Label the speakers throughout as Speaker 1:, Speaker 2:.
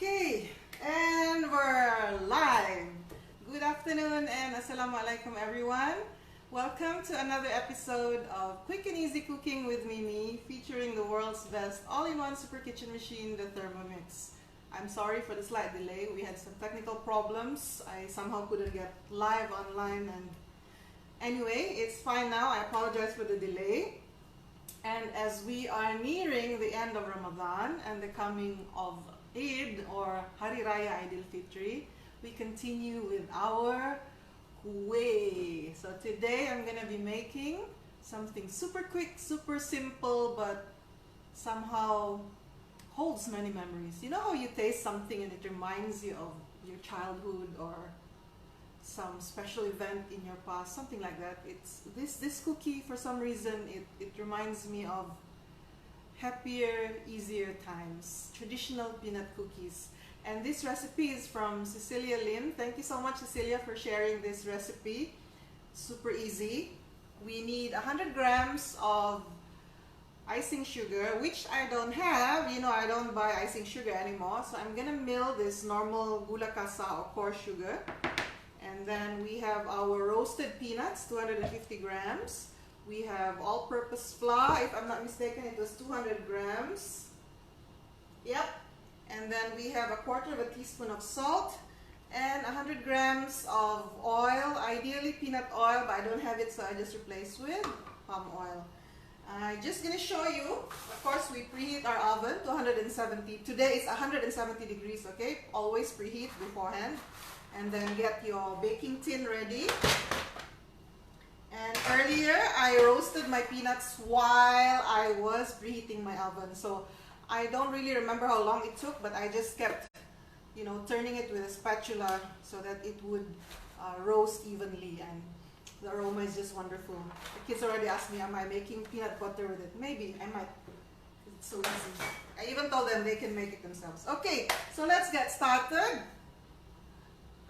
Speaker 1: Okay, and we're live. Good afternoon and assalamu alaikum everyone. Welcome to another episode of Quick and Easy Cooking with Mimi, featuring the world's best all-in-one super kitchen machine, the Thermomix. I'm sorry for the slight delay. We had some technical problems. I somehow couldn't get live online, and anyway, it's fine now. I apologize for the delay. And as we are nearing the end of Ramadan and the coming of Eid or Hari Raya Aidil Fitri, we continue with our kueh. So today I'm gonna be making something super quick, super simple, but somehow holds many memories. You know how you taste something and it reminds you of your childhood or some special event in your past, something like that. It's this cookie, for some reason, it reminds me of happier, easier times, traditional peanut cookies. And this recipe is from Cecilia Lim. Thank you so much, Cecilia, for sharing this recipe. Super easy. We need 100 grams of icing sugar, which I don't have. You know, I don't buy icing sugar anymore, so I'm gonna mill this normal gula casa or coarse sugar. And then we have our roasted peanuts, 250 grams. We have all-purpose flour, if I'm not mistaken, it was 200 grams. Yep. And then we have a quarter of a teaspoon of salt and 100 grams of oil, ideally peanut oil, but I don't have it, so I just replace with palm oil. I'm just going to show you. Of course, we preheat our oven to 170. Today it's 170 degrees, okay? Always preheat beforehand. And then get your baking tin ready. And earlier I roasted my peanuts while I was preheating my oven. So I don't really remember how long it took, but I just kept, you know, turning it with a spatula so that it would roast evenly, and the aroma is just wonderful. The kids already asked me, am I making peanut butter with it? Maybe, I might. It's so easy. I even told them they can make it themselves. Okay, so let's get started.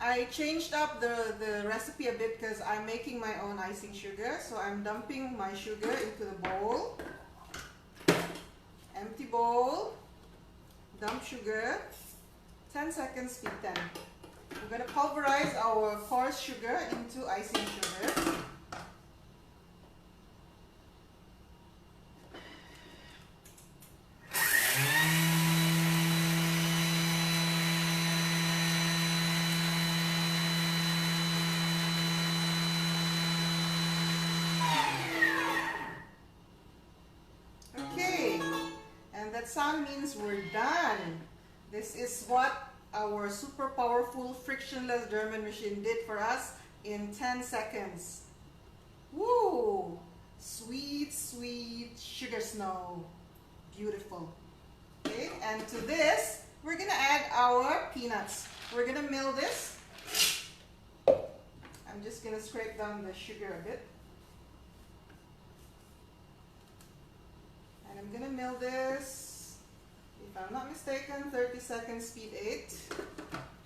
Speaker 1: I changed up the recipe a bit because I'm making my own icing sugar. So I'm dumping my sugar into the bowl. Empty bowl. Dump sugar. 10 seconds, speed 10. We're going to pulverize our coarse sugar into icing sugar. That sound means we're done. This is what our super powerful frictionless German machine did for us in 10 seconds. Woo! Sweet, sweet sugar snow. Beautiful. Okay, and to this, we're gonna add our peanuts. We're gonna mill this. I'm just gonna scrape down the sugar a bit. And I'm gonna mill this, if I'm not mistaken, 30 seconds, speed 8.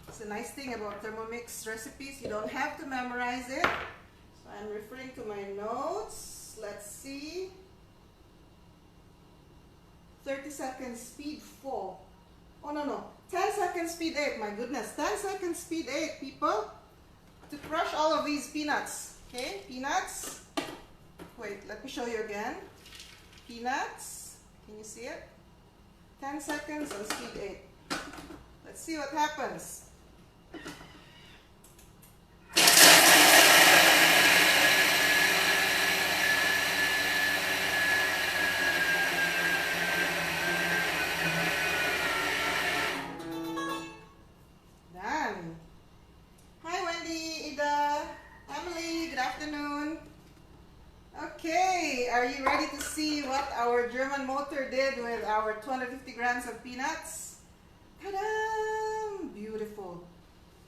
Speaker 1: It's a nice thing about Thermomix recipes, you don't have to memorize it. So I'm referring to my notes. Let's see. 30 seconds, speed 4. Oh no, 10 seconds, speed 8. My goodness, 10 seconds, speed 8, people. To crush all of these peanuts. Okay, peanuts. Wait, let me show you again. Peanuts, can you see it? 10 seconds on speed 8. Let's see what happens. Done. Hi Wendy, Ida, Emily, good afternoon. Okay, are you ready to see what our German motor did with our 250 grams of peanuts? Ta-da! Beautiful.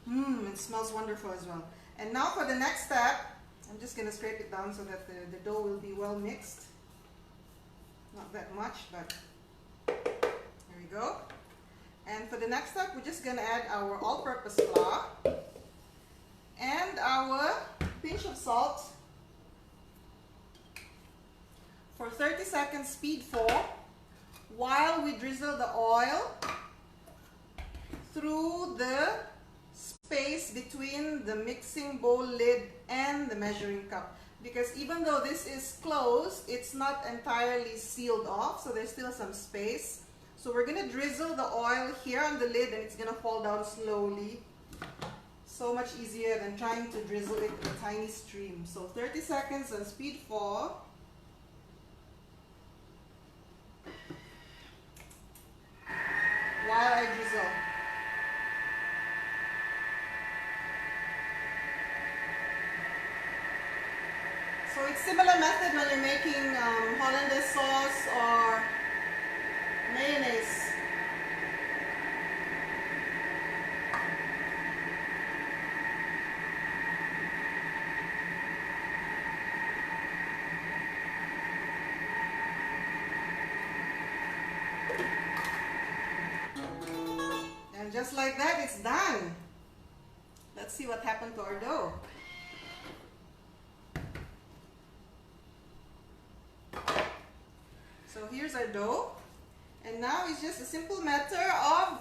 Speaker 1: It smells wonderful as well. And now for the next step, I'm just going to scrape it down so that the dough will be well mixed. Not that much, but there we go. And for the next step, we're just going to add our all-purpose flour and our pinch of salt. For 30 seconds, speed 4, while we drizzle the oil through the space between the mixing bowl lid and the measuring cup, because even though this is closed, it's not entirely sealed off, so there's still some space. So we're going to drizzle the oil here on the lid, and it's going to fall down slowly. So much easier than trying to drizzle it in a tiny stream. So 30 seconds on speed 4. While I drizzle. So it's similar method when you're making Hollandaise sauce or mayonnaise. And just like that, it's done. Let's see what happened to our dough. So here's our dough, and now it's just a simple matter of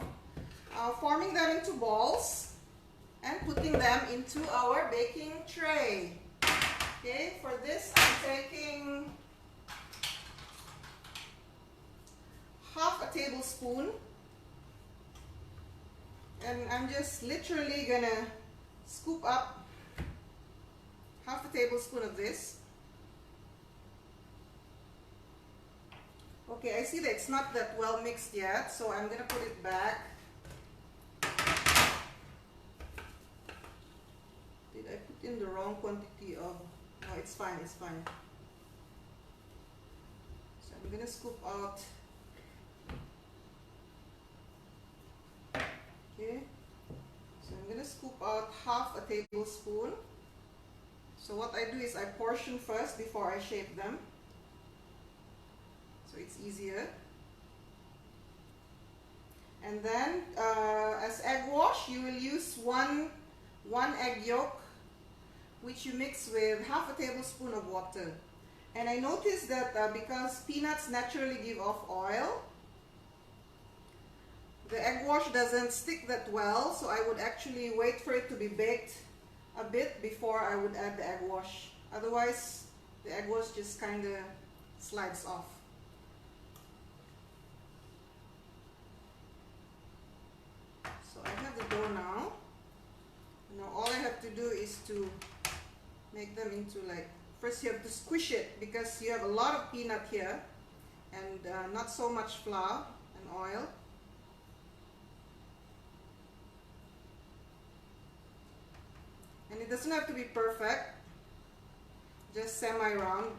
Speaker 1: forming them into balls and putting them into our baking tray. Okay, for this I'm taking half a tablespoon, and I'm just literally gonna scoop up half a tablespoon of this. Okay, I see that it's not that well mixed yet, so I'm gonna put it back. Did I put in the wrong quantity of... No, it's fine, it's fine. So I'm gonna scoop out. Okay, so I'm gonna scoop out half a tablespoon. So what I do is I portion first before I shape them. So it's easier. And then as egg wash, you will use one egg yolk, which you mix with half a tablespoon of water. And I noticed that because peanuts naturally give off oil, the egg wash doesn't stick that well, so I would actually wait for it to be baked a bit before I would add the egg wash. Otherwise, the egg wash just kind of slides off. So I have the dough now. Now all I have to do is to make them into like, first you have to squish it because you have a lot of peanut here and not so much flour and oil. And it doesn't have to be perfect, just semi-round.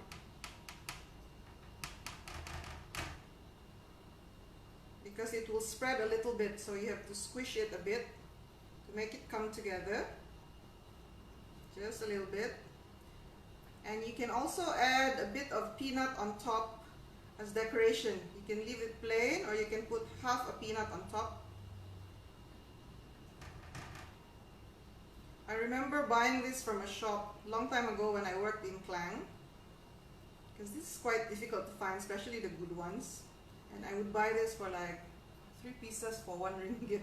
Speaker 1: Because it will spread a little bit, so you have to squish it a bit to make it come together. Just a little bit. And you can also add a bit of peanut on top as decoration. You can leave it plain or you can put half a peanut on top. I remember buying this from a shop a long time ago when I worked in Klang, because this is quite difficult to find, especially the good ones. And I would buy this for like 3 pieces for 1 ringgit.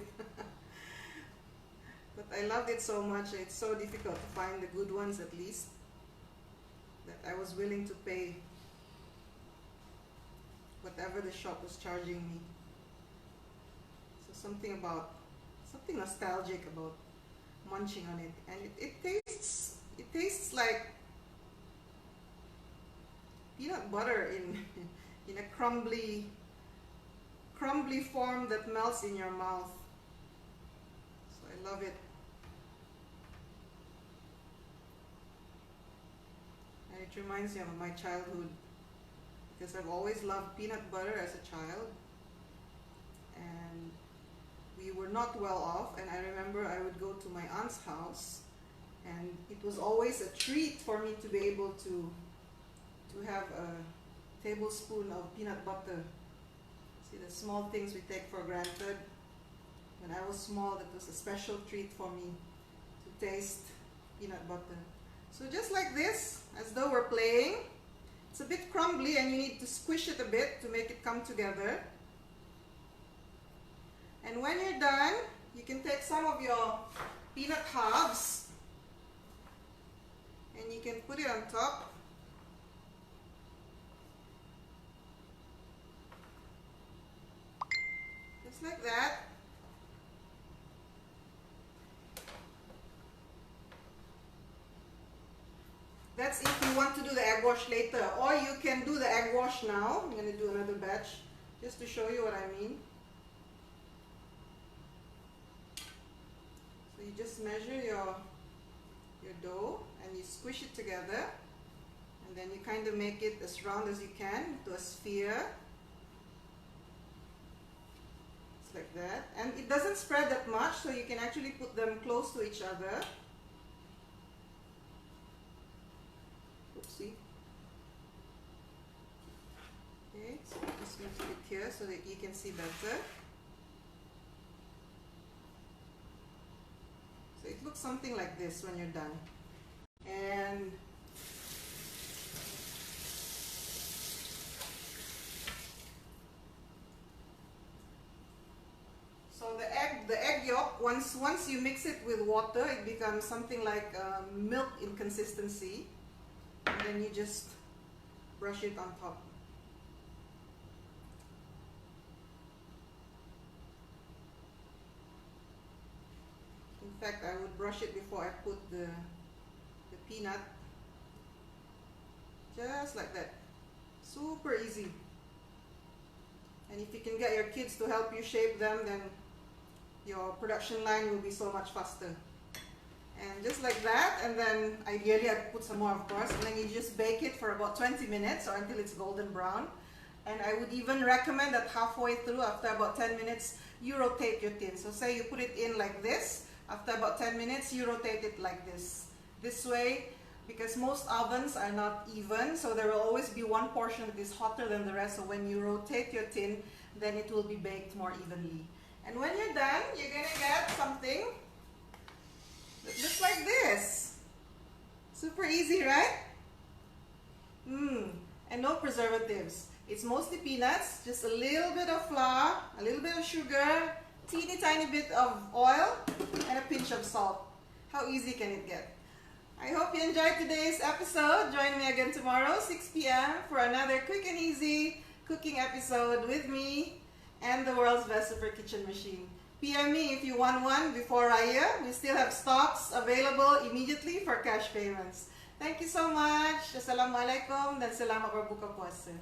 Speaker 1: But I loved it so much. It's so difficult to find the good ones, at least, that I was willing to pay whatever the shop was charging me. So something nostalgic about munching on it, and it tastes like peanut butter in a crumbly form that melts in your mouth. So I love it. And it reminds me of my childhood, because I've always loved peanut butter as a child, and we were not well off, and I remember I would go to my aunt's house, and it was always a treat for me to be able to have a tablespoon of peanut butter. See, the small things we take for granted. When I was small, that was a special treat for me to taste peanut butter. So just like this, as though we're playing, it's a bit crumbly and you need to squish it a bit to make it come together. And when you're done, you can take some of your peanut halves and you can put it on top. Just like that. That's if you want to do the egg wash later, or you can do the egg wash now. I'm going to do another batch just to show you what I mean. So you just measure your dough and you squish it together, and then you kind of make it as round as you can to a sphere. It's like that, and it doesn't spread that much, so you can actually put them close to each other. Oopsie. Okay, so just move it here so that you can see better. So it looks something like this when you're done. And so the egg yolk, once you mix it with water, it becomes something like milk in consistency, and then you just brush it on top. In fact, I would brush it before I put the peanut. Just like that. Super easy. And if you can get your kids to help you shape them, then your production line will be so much faster. And just like that, and then ideally I put some more, of course, and then you just bake it for about 20 minutes or until it's golden brown. And I would even recommend that halfway through, after about 10 minutes, you rotate your tin. So say you put it in like this, after about 10 minutes, you rotate it like this. This way, because most ovens are not even, so there will always be one portion that is hotter than the rest. So when you rotate your tin, then it will be baked more evenly. And when you're done, you're gonna get something that looks like this. Super easy, right? And no preservatives. It's mostly peanuts, just a little bit of flour, a little bit of sugar, teeny tiny bit of oil, and a pinch of salt. How easy can it get? I hope you enjoyed today's episode. Join me again tomorrow, 6 p.m. for another quick and easy cooking episode with me and the world's best super kitchen machine. PM me if you want one before Raya. We still have stocks available immediately for cash payments. Thank you so much. Assalamualaikum dan selamat berbuka puasa.